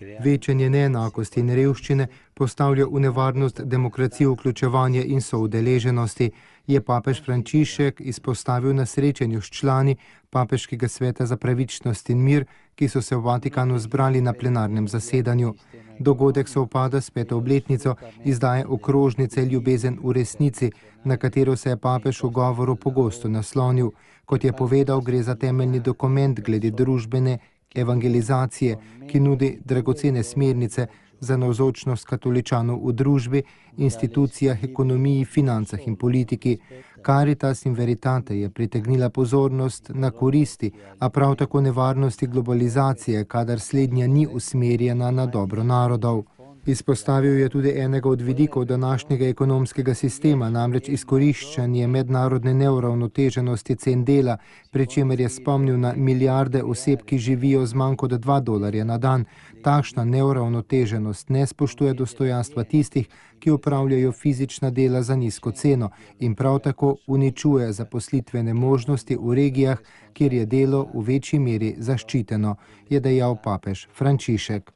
Večanje neenakosti in revščine postavlja v nevarnost demokracijo, vključevanje in soudeleženosti, je papež Frančišek izpostavil na srečanju s člani Papeškega sveta za pravičnost in mir, ki so se v Vatikanu zbrali na plenarnem zasedanju. Dogodek sovpada s 5. obletnico izdaje okrožnice Ljubezen v resnici, na katero se je papež v govoru pogosto naslonil. Kot je povedal, gre za temeljni dokument glede družbene evangelizacije, ki nudi dragocene smernice za navzočnost katoličanov v družbi, institucijah, ekonomiji, financah in politiki. Caritas in Veritate je pritegnila pozornost na koristi, a prav tako nevarnosti globalizacije, kadar slednja ni usmerjena na dobro narodov. Izpostavil je tudi enega od vidikov današnjega ekonomskega sistema, namreč izkoriščanje mednarodne neuravnoteženosti cen dela, pri čemer je spomnil na milijarde oseb, ki živijo z manj kot $2 na dan. Takšna neuravnoteženost ne spoštuje dostojanstva tistih, ki opravljajo fizična dela za nizko ceno in prav tako uničuje zaposlitvene možnosti v regijah, kjer je delo v večji meri zaščiteno, je dejal papež Frančišek.